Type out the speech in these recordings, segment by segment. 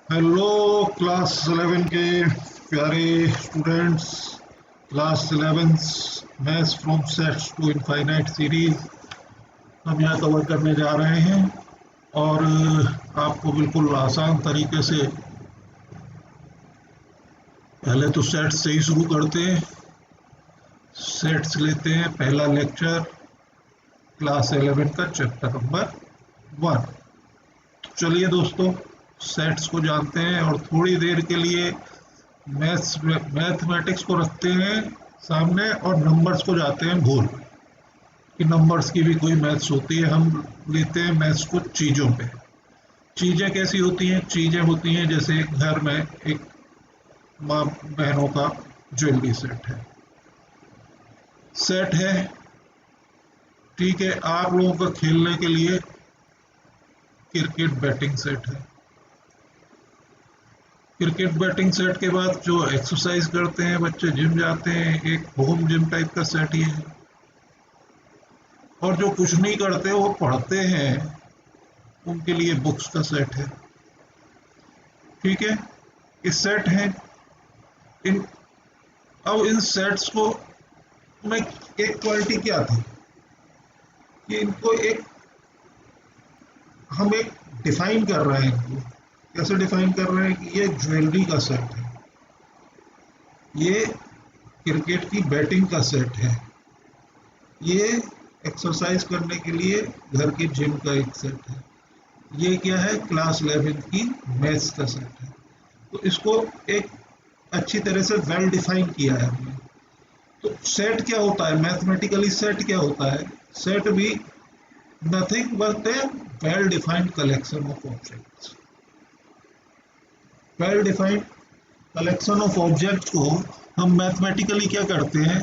Hello class 11 के प्यारे students. Class 11 maths from sets to infinite series हम यहाँ कवर करने जा रहे हैं। और आपको बिल्कुल आसान तरीके से पहले तो सेट्स से ही शुरू करते हैं। सेट्स लेते हैं, पहला लेक्चर क्लास 11 का चैप्टर नंबर 1। चलिए दोस्तों, सेट्स को जानते हैं और थोड़ी देर के लिए मैथमेटिक्स को रखते हैं सामने और नंबर्स को जाते हैं भूल कि नंबर्स की भी कोई मैथ्स होती है। हम लेते हैं मैथ्स को चीज़ों पे। चीज़ें कैसी होती हैं? चीज़ें होती हैं जैसे एक घर में एक माँ बहनों का ज्वेलरी सेट है। ठीक है, आप लोगों का खेलने के लिए क्रिकेट बैटिंग सेट है। क्रिकेट बैटिंग सेट के बाद जो एक्सरसाइज करते हैं बच्चे, जिम जाते हैं, एक होम जिम टाइप का सेट ये है। और जो कुछ नहीं करते वो पढ़ते हैं, उनके लिए बुक्स का सेट है। ठीक है, ये सेट है। इन अब इन सेट्स को में एक क्वालिटी क्या थी कि इनको एक हम एक डिफाइन कर रहे हैं। इनको कैसे डिफाइन कर रहे हैं कि ये ज्वेलरी का सेट है, ये क्रिकेट की बैटिंग का सेट है, ये एक्सरसाइज करने के लिए घर की जिम का एक सेट है, ये क्या है, क्लास 11 की मैथ्स का सेट है। तो इसको एक अच्छी तरह से वेल डिफाइन किया है हमने। तो सेट क्या होता है, मैथमेटिकली सेट क्या होता है? सेट भी nothing but A well defined collection of objects. Well defined collection of objects को हम मैथमेटिकली क्या करते हैं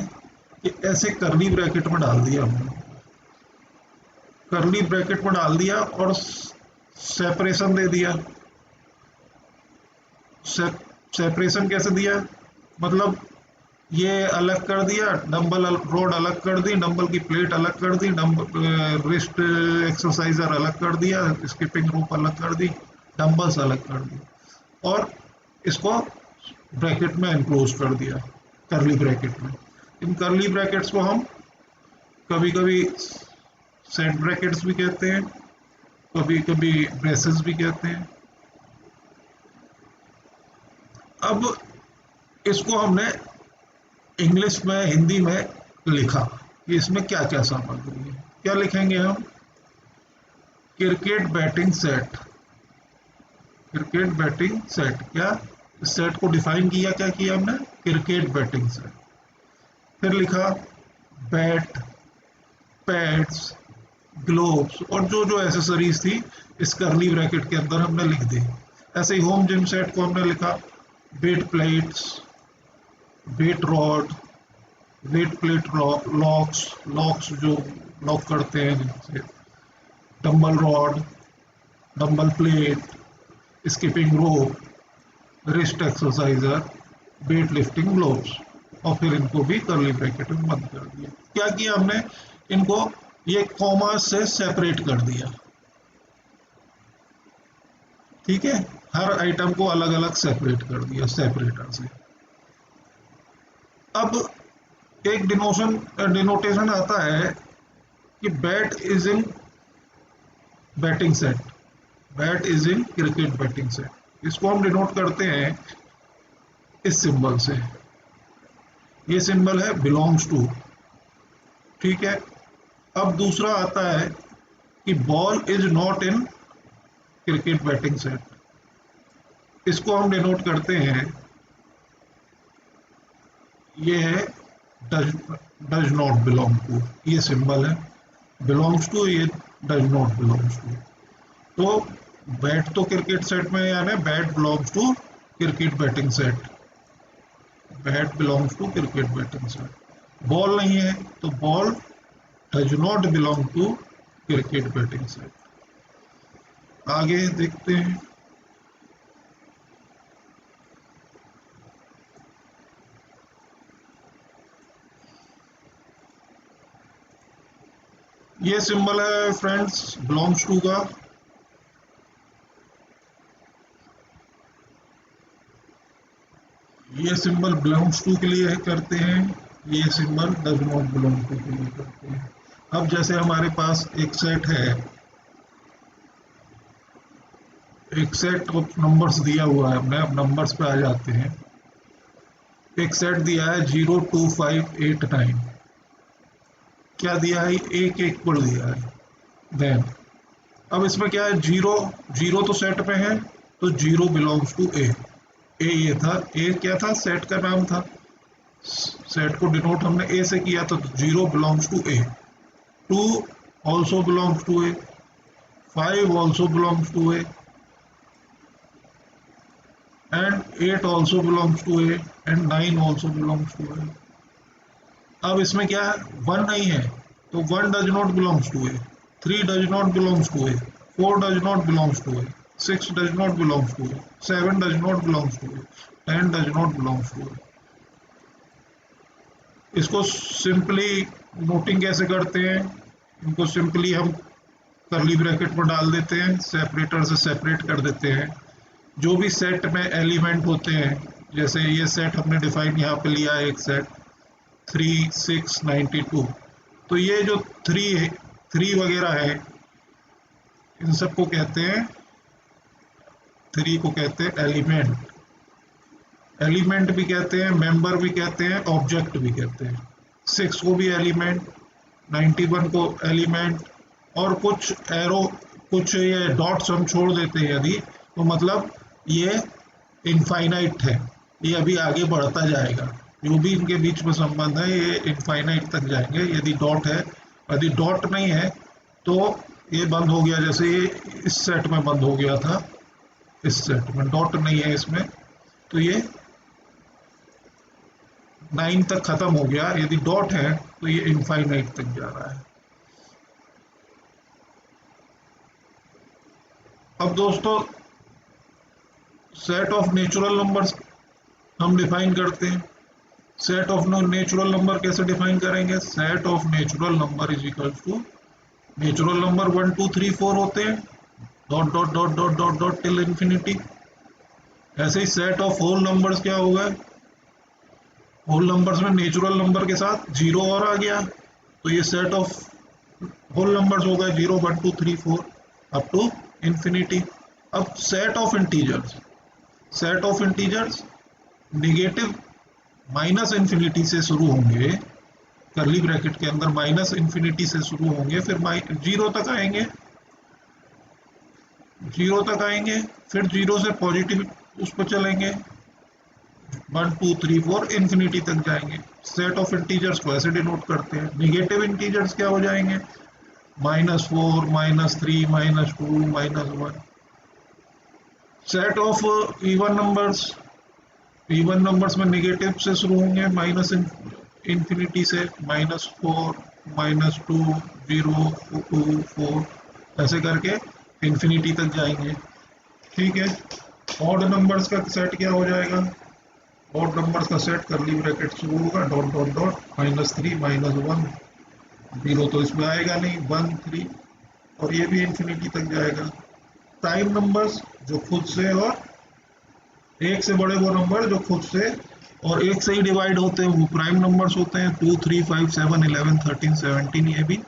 कि ऐसे करली ब्रैकेट में डाल दिया हमने, करली ब्रैकेट में डाल दिया और सेपरेशन दे दिया। सेपरेशन कैसे दिया? मतलब ये अलग कर दिया, डंबल रोड अलग कर दी, डंबल की प्लेट अलग कर दी, डंबल रिस्ट एक्सरसाइजर अलग कर दिया, स्किपिंग रोप अलग कर दी, डंबल्स अलग कर दी और इसको ब्रैकेट में एनक्लोज कर दिया, करली ब्रैकेट में। इन करली ब्रैकेट्स को हम कभी कभी सेट ब्रैकेट्स भी कहते हैं, कभी कभी ब्रेसेस भी कहते हैं। अब इसको हमने इंग्लिश में, हिंदी में लिखा कि इसमें क्या क्या सामग्री है। क्या लिखेंगे हम? Cricket batting set. Cricket batting set क्या? इस सेट को डिफाइन किया, क्या किया हमने? Cricket batting set. फिर लिखा बैट, पैड्स, ग्लोव्स और जो जो एसेसरीज थी इस करली ब्रैकेट के अंदर हमने लिख दी। ऐसे ही होम जिम सेट को हमने लिखा weight plates, weight rod, weight plate locks, locks जो लॉक करते हैं जिनसे, dumbbell rod, dumbbell plate, skipping rope, wrist exerciser, weight lifting gloves. और फिर इनको भी करली ब्रैकेट में बंद कर दिया। क्या किया हमने? इनको ये कॉमा से सेपरेट कर दिया। ठीक है, हर आइटम को अलग अलग सेपरेट कर दिया सेपरेटर से। अब एक डिनोटेशन आता है कि bat is in batting set, bat is in cricket batting set. इसको हम डिनोट करते हैं इस सिंबल से। ये सिंबल है बिलोंग्स टू। ठीक है, अब दूसरा आता है कि ball is not in cricket batting set. इसको हम डिनोट करते हैं, ये है does does not belong to. ये सिंबल है बिलोंग्स टू, ये डज नॉट बिलोंग्स टू। तो बैट तो क्रिकेट सेट में, यानी bat belongs to cricket batting set, bat belongs to cricket batting set. Ball नहीं है तो ball does not belong to cricket batting set. आगे देखते हैं। ये सिंबल है फ्रेंड्स बिलोंग्स टू का। ये सिंबल बिलोंग्स टू के लिए करते हैं, ये symbol does not belong to के लिए करते हैं। अब जैसे हमारे पास एक सेट है, एक सेट ऑफ नंबर्स दिया हुआ है, हमने अब नंबर्स पे आ जाते हैं। एक सेट दिया है 02589, क्या दिया है, एक एक पर दिया है। देन अब इसमें क्या है, जीरो, जीरो तो सेट में है, तो जीरो बिलोंग्स टू ए। ए ये था, ए क्या था, सेट का नाम था, सेट को डिनोट हमने ए से किया था, तो zero belongs to A. Two also belongs to A, five also belongs to A, and eight also belongs to A, and nine also belongs to A. अब इसमें क्या है, वन नहीं है, तो one does not belongs to A, three does not belongs to A, four does not belongs to A, six does not belongs to A, seven does not belongs to A, ten does not belongs to ए। इसको simply noting कैसे करते हैं, इनको simply हम करली bracket में डाल देते हैं, सेपरेटर से सेपरेट कर देते हैं। जो भी सेट में एलिमेंट होते हैं, जैसे ये सेट हमने डिफाइन यहाँ पे लिया है, एक सेट 3692, तो ये जो थ्री वगैरह है, इन सबको कहते हैं, थ्री को कहते हैं एलिमेंट। एलिमेंट भी कहते हैं, मेंबर भी कहते हैं, ऑब्जेक्ट भी कहते हैं। सिक्स को भी एलिमेंट, 91 को एलिमेंट, और कुछ एरो, कुछ ये डॉट्स हम छोड़ देते हैं यदि, तो मतलब ये इनफाइनाइट है, ये अभी आगे बढ़ता जाएगा। जो भी इनके बीच में संबंध है ये इनफाइनाइट तक जाएंगे। यदि डॉट है, यदि डॉट नहीं है तो ये बंद हो गया, जैसे ये इस सेट में बंद हो गया था, इस सेट में डॉट नहीं है इसमें, तो ये 9 तक खत्म हो गया। यदि डॉट है तो ये इनफाइनाइट तक जा रहा है। अब दोस्तों, सेट ऑफ नेचुरल नंबर्स हम डिफाइन करते हैं। सेट ऑफ नेचुरल नंबर कैसे डिफाइन करेंगे, set of natural number is equal to, natural number 1 2 3 4 होते हैं, dot dot dot dot dot dot till infinity. ऐसे ही सेट ऑफ होल नंबर्स क्या होगा, होल नंबर्स में नेचुरल नंबर के साथ जीरो और आ गया, तो ये सेट ऑफ होल नंबर्स हो गए 0 1 2 3 4 अप टू इंफिनिटी। अब set of integers, set of integers negative minus infinity से शुरू होंगे, करली ब्रैकेट के अंदर माइनस इंफिनिटी से शुरू होंगे, फिर जीरो तक आएंगे, जीरो तक आएंगे, फिर जीरो से पॉजिटिव उस पर चलेंगे, 1 2 3 4 इंफिनिटी तक जाएंगे। सेट ऑफ इंटीजर्स को ऐसे डिनोट करते हैं। निगेटिव इंटीजर्स क्या हो जाएंगे, -4 -3 -2 -1। Set of even numbers, even numbers में निगेटिव से शुरू होंगे, माइनस इंफिनिटी से, -4 -2 0 2 4, ऐसे करके इंफिनिटी तक जाएंगे। ठीक है। ऑड नंबर्स का सेट क्या हो जाएगा, ऑड नंबर्स का सेट करली ब्रैकेट शुरू होगा, डॉट डॉट डॉट -3 -1, जीरो तो इसमें आएगा नहीं, 1 3, और ये भी इंफिनिटी तक जाएगा। प्राइम नंबर्स जो खुद से, और एक से बड़े वो नंबर जो खुद से और एक से ही डिवाइड होते हैं वो प्राइम नंबर्स होते हैं, 2 3 5 7 11 13 17, ये भी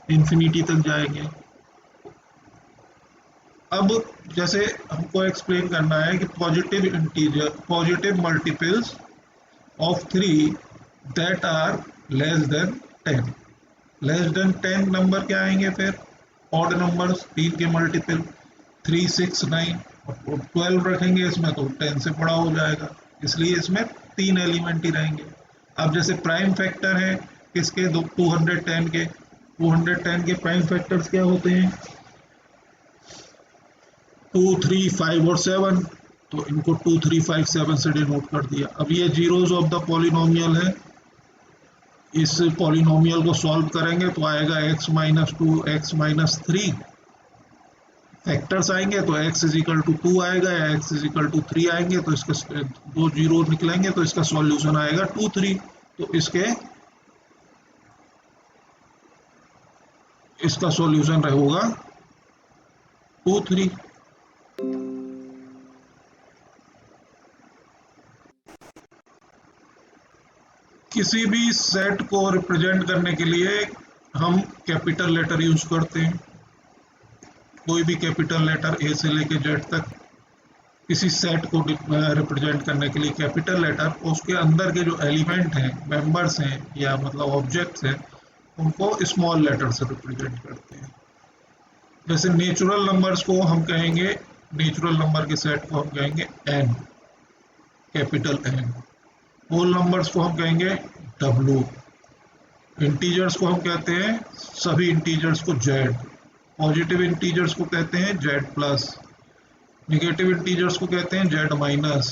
इंफिनिटी तक जाएंगे। अब जैसे हमको एक्सप्लेन करना है कि positive integer, positive multiples of three that are less than 10, less than 10 number क्या आएंगे, फिर ऑड नंबर्स, तीन के मल्टीपल, 3 6 9, और 12 रखेंगे इसमें तो 10 से बड़ा हो जाएगा, इसलिए इसमें तीन एलिमेंट ही रहेंगे। अब जैसे प्राइम फैक्टर है किसके, 210 के, 210 के प्राइम फैक्टर्स क्या होते हैं, 2 3 5 और 7, तो इनको 2 3 5 7 से डिनोट कर दिया। अब ये जीरोज ऑफ द पॉलिनोमियल है, इस पॉलिनोमियल को सॉल्व करेंगे तो आएगा x-2 x-3, फैक्टर्स आएंगे तो x इज इक्वल टू 2 आएगा, या x इज इक्वल टू 3 आएंगे, तो इसका दो जीरो निकलेंगे तो इसका सॉल्यूशन आएगा 2 3, तो इसका सॉल्यूशन होगा 2 3। किसी भी सेट को रिप्रेजेंट करने के लिए हम कैपिटल लेटर यूज करते हैं। कोई भी कैपिटल लेटर ए से लेके जेड तक किसी सेट को रिप्रेजेंट करने के लिए कैपिटल लेटर, उसके अंदर के जो एलिमेंट हैं, मेंबर्स हैं या मतलब ऑब्जेक्ट्स हैं, उनको स्मॉल लेटर से रिप्रेजेंट करते हैं। जैसे नेचुरल नंबर्स को हम कहेंगे, नेचुरल नंबर के सेट को हम कहेंगे N, capital N. Whole numbers को हम कहेंगे डब्लू। इंटीजर्स को हम कहते हैं सभी इंटीजर्स को जेड। पॉजिटिव इंटीजर्स को कहते हैं जेड प्लस। निगेटिव इंटीजर्स को कहते हैं जेड माइनस।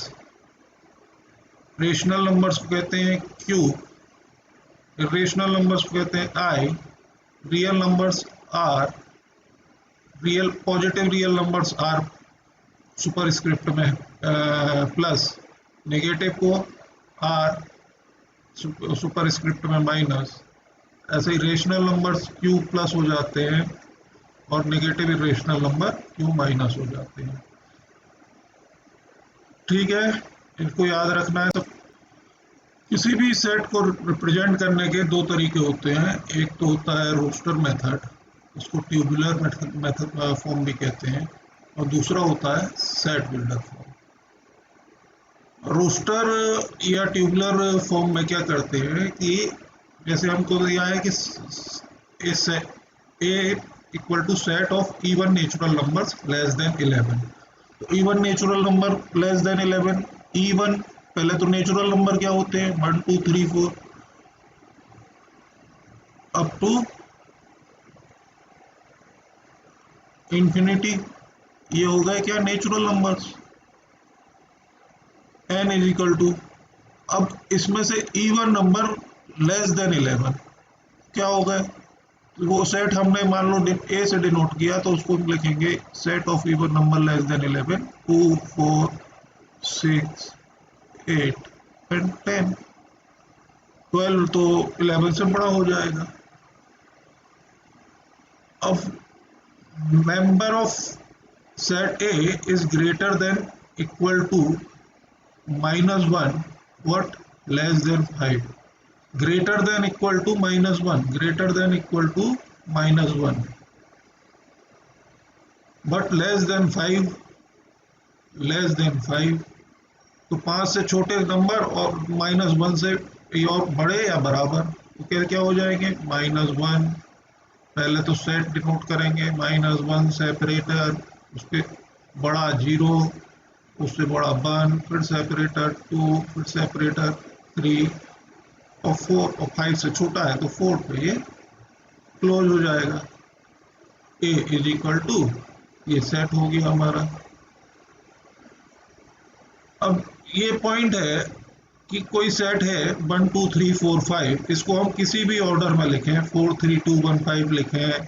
रेशनल नंबर्स को कहते हैं क्यू। इरेशनल नंबर्स को कहते हैं I. Real numbers R. Real positive real numbers R superscript में प्लस। नेगेटिव को आर सुपरस्क्रिप्ट में माइनस। ऐसे ही रेशनल नंबर्स क्यू प्लस हो जाते हैं और negative irrational number Q minus हो जाते हैं। ठीक है, इनको याद रखना है। सब किसी भी सेट को रिप्रेजेंट करने के दो तरीके होते हैं। एक तो होता है रोस्टर मेथड, उसको ट्यूबुलर मेथड फॉर्म भी कहते हैं, और दूसरा होता है सेट बिल्डर फॉर्म। रोस्टर या ट्यूबुलर फॉर्म में क्या करते हैं कि जैसे हमको दिया है कि A equal to set of even natural numbers less than 11। तो even natural number less than 11, even पहले तो नेचुरल नंबर क्या होते हैं 1 2 3 4 अप टू इंफिनिटी, ये हो गए क्या natural numbers. n is equal to, अब इसमें से इवन नंबर लेस देन 11 क्या हो गए, वो सेट हमने मान लो ए से डिनोट किया तो उसको हम लिखेंगे set of even number less than 11, 2 4 6 8 and 10। 12 तो 11 से बड़ा हो जाएगा। अब member of set A is greater than equal to minus 1, what, less than 5, greater than equal to minus 1, greater than equal to minus 1, but less than 5, less than 5। तो 5 से छोटे number और माइनस 1 से और बड़े या बराबर, तो क्या क्या हो जाएंगे माइनस 1। पहले तो सेट डिनोट करेंगे माइनस 1 सेपरेटर, उसके बड़ा 0, उससे बड़ा 1, फिर सेपरेटर 2, फिर सेपरेटर 3 और 4, और 5 से छोटा है तो 4 पे ये क्लोज हो जाएगा। ए इज इक्वल टू, ये सेट हो गया हमारा। अब ये पॉइंट है कि कोई सेट है 1 2 3 4 5, इसको हम किसी भी ऑर्डर में लिखें, 4 3 2 1 5 लिखें,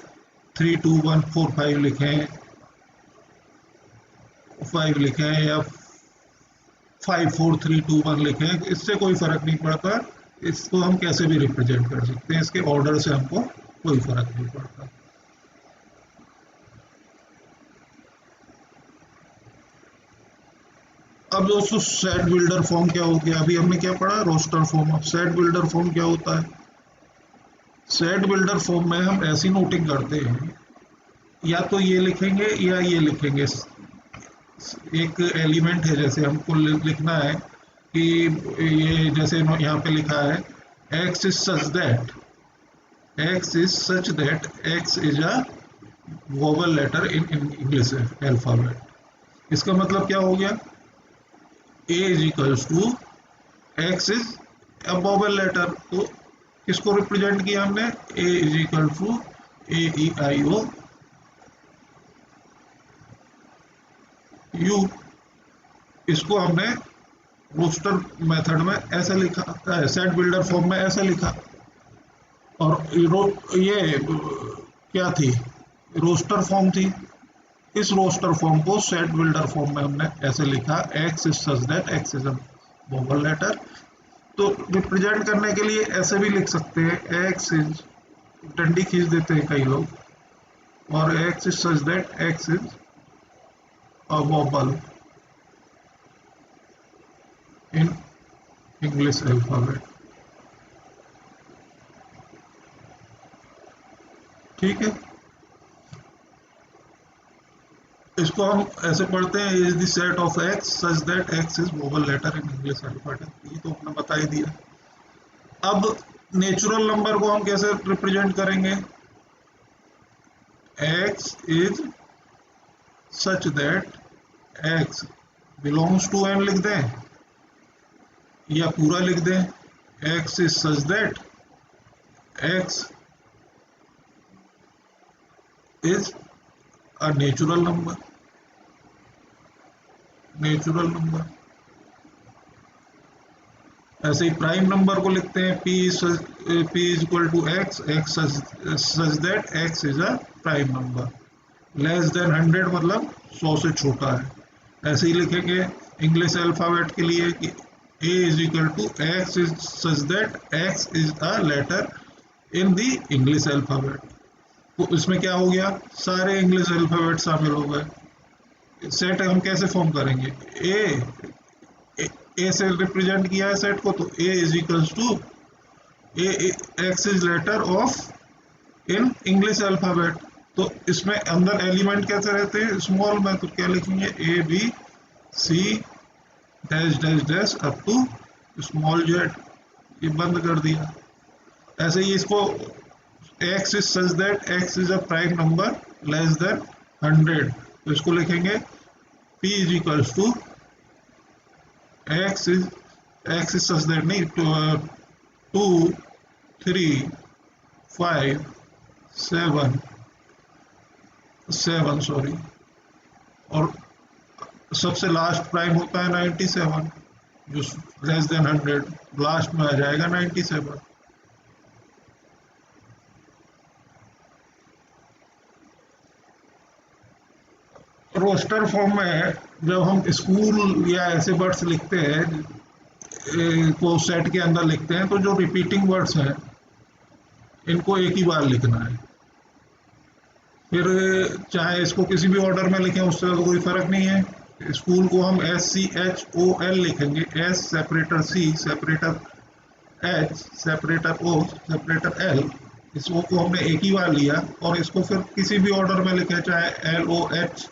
3 2 1 4 5 लिखें, 5 लिखें या 5 4 3 2 1 लिखें, इससे कोई फर्क नहीं पड़ता। इसको हम कैसे भी रिप्रेजेंट कर सकते हैं, इसके ऑर्डर से हमको कोई फर्क नहीं पड़ता। अब दोस्तों सेट बिल्डर फॉर्म क्या हो गया, अभी हमने क्या पढ़ा रोस्टर फॉर्म। अब सेट बिल्डर फॉर्म क्या होता है। सेट बिल्डर फॉर्म में हम ऐसी नोटिंग करते हैं, या तो ये लिखेंगे या ये लिखेंगे। एक एलिमेंट है, जैसे हमको लिखना है कि ये जैसे यहाँ पे लिखा है x is such that, x is such that x is a vowel letter in English alphabet. इसका मतलब क्या हो गया, a is equals to x is a vowel letter. तो किसको रिप्रेजेंट किया हमने, a is equal to A E I O U. इसको हमने रोस्टर मेथड में ऐसे लिखा, सेट बिल्डर फॉर्म में ऐसे लिखा। और ये क्या थी, रोस्टर फॉर्म थी। इस रोस्टर फॉर्म को सेट बिल्डर फॉर्म में हमने ऐसे लिखा, x is such that x is a vowel letter. तो रिप्रेजेंट करने के लिए ऐसे भी लिख सकते हैं, एक्स इज, डंडी खींच देते हैं कई लोग, और x is such that x is a vowel in English alphabet. ठीक है, इसको हम ऐसे पढ़ते हैं, is the set of x such that x is vowel letter in English alphabet. ये तो आपने बता ही दिया। अब नेचुरल नंबर को हम कैसे रिप्रेजेंट करेंगे? X is such that x belongs to N लिख दें या पूरा लिख दें? X is such that x is a natural number, natural number. ऐसे ही प्राइम नंबर को लिखते हैं P is equal to x, x such that x is a prime number. Less than 100 मतलब 100 से छोटा है। ऐसे ही लिखेंगे इंग्लिश अल्फाबेट के लिए कि A is equal to x is such that x is a letter in the English alphabet. तो इसमें क्या हो गया, सारे इंग्लिश अल्फाबेट शामिल हो गए। सेट हम कैसे फॉर्म करेंगे? ए ए से रिप्रेजेंट किया है सेट को, तो A is equals to A X is letter of in English alphabet. तो इसमें अंदर एलिमेंट कैसे रहते हैं स्मॉल में, तो क्या लिखेंगे? A B C dash dash dash up to small z. ये बंद कर दिया। ऐसे ही इसको x is such that x is a prime number less than 100, तो इसको लिखेंगे P is equals to x is such that नहीं, 2 3 5 7 7 सॉरी, और सबसे लास्ट प्राइम होता है 97, जो लेस देन 100 लास्ट में आ जाएगा 97। रोस्टर फॉर्म में जब हम स्कूल या ऐसे वर्ड्स लिखते हैं को सेट के अंदर लिखते हैं, तो जो रिपीटिंग वर्ड्स हैं इनको एक ही बार लिखना है। फिर चाहे इसको किसी भी ऑर्डर में लिखें उससे तो कोई फर्क नहीं है। स्कूल को हम SCHOL लिखेंगे, एस सेपरेटर सी सेपरेटर एच सेपरेटर ओ सेपरेटर एल। इस ओ को हमने एक ही बार लिया और इसको फिर किसी भी ऑर्डर में लिखें, चाहे LOH,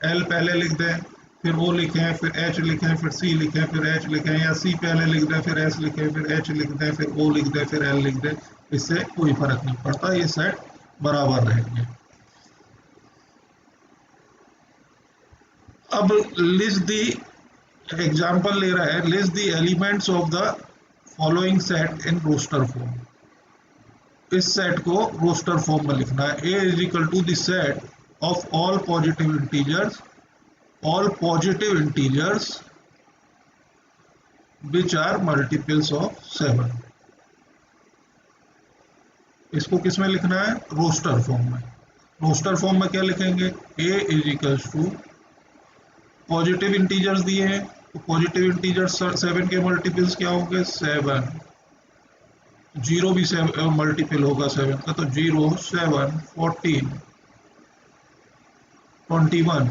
एल पहले लिख दें फिर ओ लिखें फिर एच लिखें फिर सी लिखें फिर एच लिखें, या सी पहले लिख दें फिर एस लिखें फिर एच लिख दें फिर ओ लिख दें फिर एल लिख दें, इससे कोई फर्क नहीं पड़ता, ये सेट बराबर रहेंगे। अब लिस्ट दी एग्जाम्पल ले रहा है, list the elements of the following set in roster form. इस सेट को रोस्टर फॉर्म में लिखना है। A is equal to the set of all positive integers which are multiples of 7। इसको किस में लिखना है? रोस्टर फॉर्म में। रोस्टर फॉर्म में क्या लिखेंगे? A is equals to positive integers दिए हैं, तो पॉजिटिव इंटीजर्स 7 के मल्टीपल्स क्या होंगे? 7। जीरो भी मल्टीपल होगा 7 का, तो 0 7 14 21।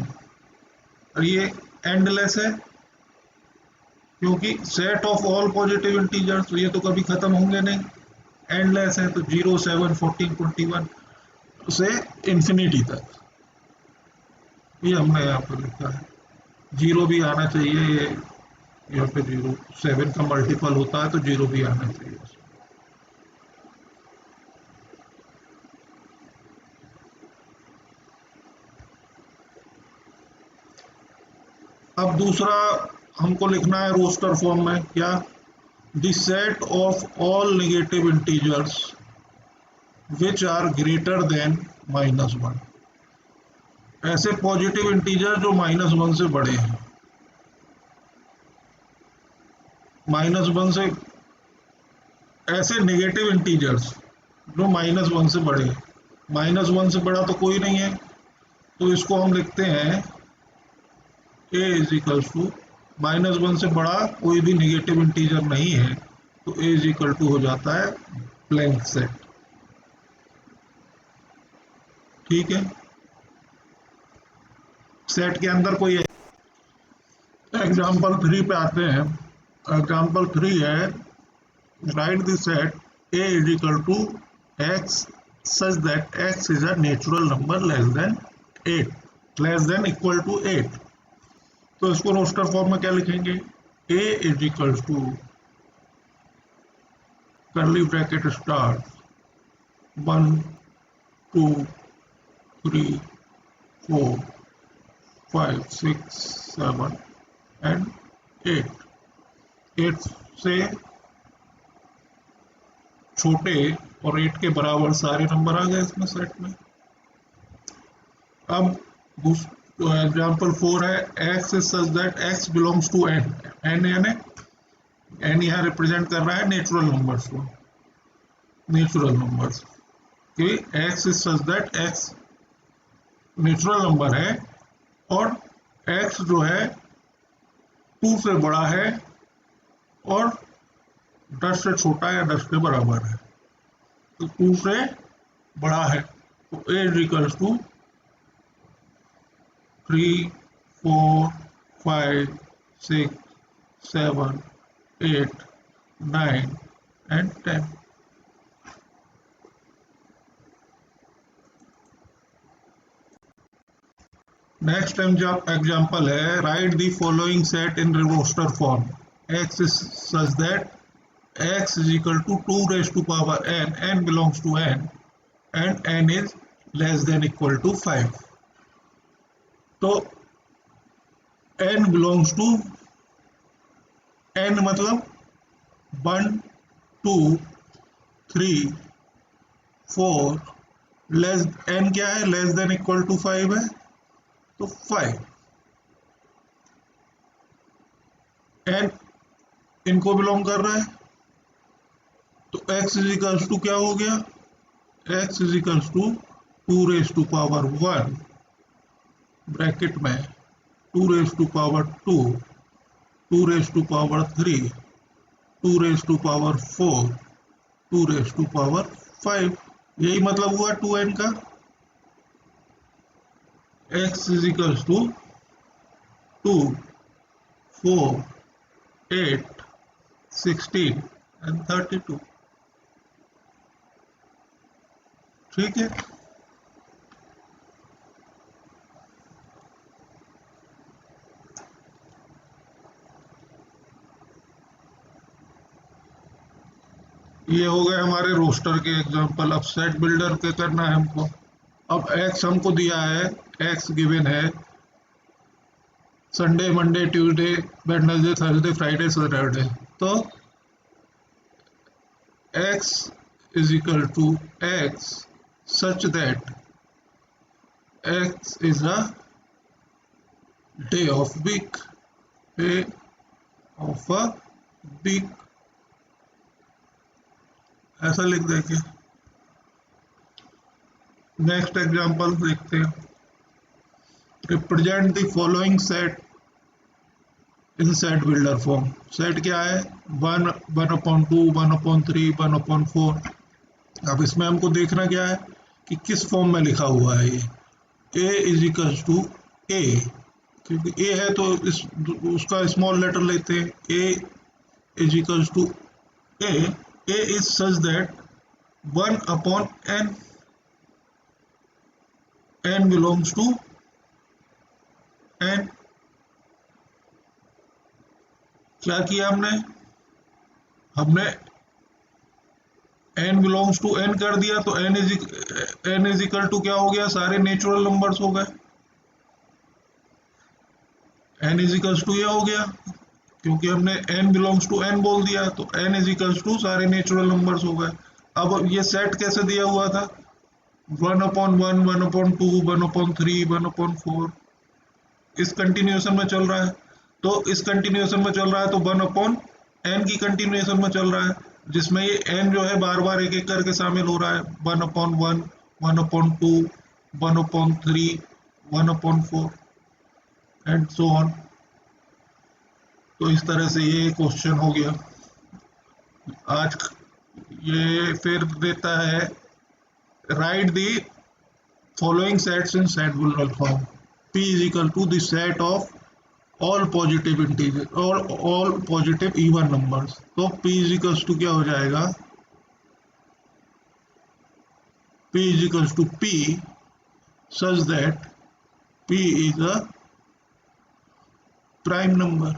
और ये एंडलेस है क्योंकि set of all positive integers, तो ये तो कभी खत्म होंगे नहीं, एंडलेस है। तो 0 7 14 21 से इंफिनिटी तक, ये हमने यहाँ पर लिखा है। जीरो भी आना चाहिए, ये यहाँ पे 0 7 का मल्टीपल होता है तो 0 भी आना चाहिए। अब दूसरा हमको लिखना है रोस्टर फॉर्म में, क्या? The set of all negative integers which are greater than -1। ऐसे पॉजिटिव इंटीजर जो -1 से बड़े हैं, -1 से, ऐसे नेगेटिव इंटीजर्स जो -1 से बड़े हैं। -1 से बड़ा तो कोई नहीं है, तो इसको हम लिखते हैं ए इज इक्वल्स टू, -1 से बड़ा कोई भी नेगेटिव इंटीजर नहीं है तो ए इज इक्वल टू हो जाता है ब्लैंक सेट। ठीक है, सेट के अंदर कोई एग्जाम्पल 3 पे आते हैं। एग्जाम्पल 3 है, write the set A is equal to x such that x is a natural number less than 8, less than equal to 8। तो इसको रोस्टर फॉर्म में क्या लिखेंगे? a is equal to curly bracket start 1 2 3 4 5 6 7 and 8। 8 से छोटे और 8 के बराबर सारे नंबर आ गए इसमें सेट में। अब एग्जाम्पल 4 है x is such that x belongs to n। n यानी n यहाँ रिप्रेजेंट कर रहा है नेचुरल नंबर्स को, नेचुरल नंबर्स कि x is such that x natural number है और x जो है 2 से बड़ा है और 10 से छोटा या 10 के बराबर है। तो 2 से बड़ा है तो a is equals to 3 4 5 6 7 8 9 and 10। Next example है write the following set in roster form. x is such that x is equal to 2 raised to power n, n belongs to n and n is less than equal to 5। तो n belongs to n मतलब 1 2 3 4 less n क्या है? Less than equal to 5 है तो 5। n इनको belong कर रहा है तो x इज इक्वल्स टू क्या हो गया? x is equals to 2 raise to power 1 bracket में 2 raise to power 2 2 raise to power 3 2 raise to power 4 2 raise to power 5। यही मतलब हुआ 2n का। x is equals to 2 4 8 16 and 32। ठीक है। ये हो गए हमारे रोस्टर के एग्जांपल। अब सेट बिल्डर के करना है हमको। अब x हमको दिया है, x गिवन है Sunday Monday Tuesday Wednesday Thursday Friday Saturday. तो x is equal to x such that x is a day of week, day of a week, ऐसा लिख देंगे। नेक्स्ट एग्जांपल देखते हैं। Represent the following set in set builder form. Set क्या है? 1 1/2 1/3 1/4। अब इसमें हमको देखना क्या है कि किस फॉर्म में लिखा हुआ है ये। a is equals to a, क्योंकि a है तो उसका स्मॉल लेटर लेते हैं। a is equals to a। a is such that 1/n, n belongs to n। क्या किया हमने n बिलोंग्स टू n कर दिया तो n इज इक्वल टू क्या हो गया? सारे नेचुरल नंबर्स हो गए। n इज इक्वल्स टू ये हो गया क्योंकि हमने n बिलोंग्स टू n बोल दिया तो n इज इक्वल्स टू सारे नेचुरल नंबर्स हो गए। अब ये सेट कैसे दिया हुआ था? 1/1 1/2 1/3 1/4 इस कंटिन्यूएशन में चल रहा है। तो इस कंटिन्यूएशन में चल रहा है तो 1/n की कंटिन्यूएशन में चल रहा है, जिसमें ये n जो है बार बार एक एक करके शामिल हो रहा है। 1/1 1/2 1/3 1/4 एंड सो ऑन। तो इस तरह से ये क्वेश्चन हो गया। आज ये फिर देता है right the following sets in set builder form. p is equal to the set of all positive integer और ऑल पॉजिटिव इवन नंबर्स। तो p इज इक्वल टू क्या हो जाएगा? P is equals to P such that P is a prime number.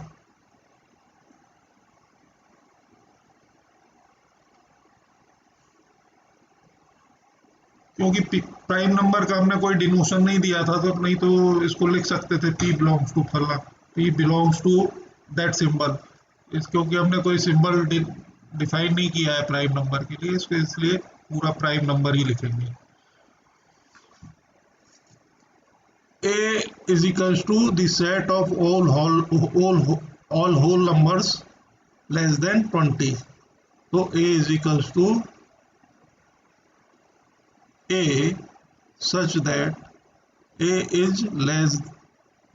क्योंकि prime number का हमने कोई डिनोशन नहीं दिया था, तो नहीं तो इसको लिख सकते थे P बिलोंग्स टू फला, P belongs to that symbol. क्योंकि हमने कोई सिंबल डिफाइन नहीं किया है प्राइम नंबर के लिए, इसको इसलिए पूरा प्राइम नंबर ही लिखेंगे। A is equals to the set of all whole numbers less than 20. तो A is equals to A such that A is less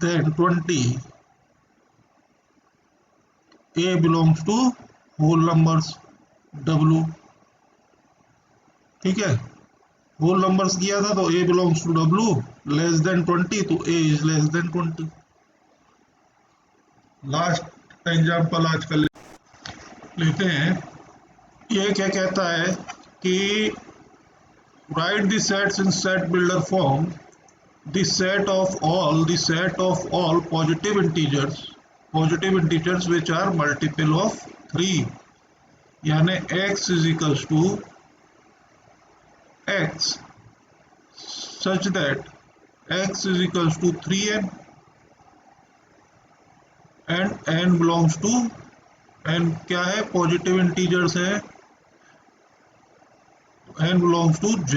than 20. A belongs to whole numbers W। ठीक है, whole numbers किया था तो A belongs to W, less than 20 तो A is less than 20। Last example आज का लेते हैं। ये क्या कहता है कि right the sets in set builder form, the set of all positive integers which are multiple of 3, यानी x is equals to x such that x is equals to 3n and n belongs to, n क्या है, positive integers है, n belongs to z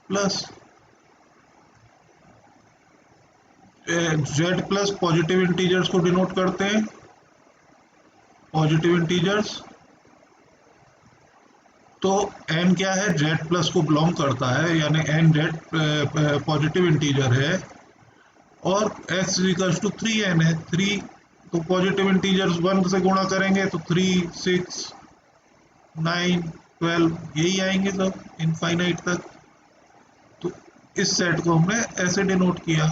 plus z plus positive integers को denote करते हैं, positive integers. तो n क्या है, z plus को बिलोंग करता है, यानी n z पॉजिटिव इंटीजर है, और x इक्वल्स टू 3n है। 3 तो पॉजिटिव इंटीजर्स 1 से गुणा करेंगे तो 3, 6, 9, 12 यही आएंगे सब इनफाइनाइट तक। तो इस सेट को हमने ऐसे डिनोट किया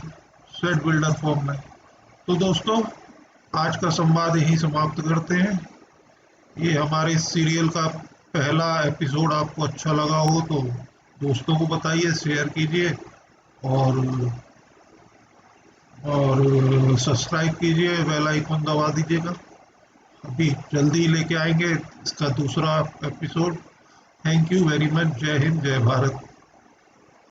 सेट बिल्डर फॉर्म में। तो दोस्तों आज का संवाद यही समाप्त करते हैं। ये हमारे सीरियल का पहला एपिसोड आपको अच्छा लगा हो तो दोस्तों को बताइए, शेयर कीजिए और सब्सक्राइब कीजिए, बेल आइकन दबा दीजिएगा। अभी जल्दी लेके आएंगे इसका दूसरा episode. Thank you very much. जय हिंद, जय भारत।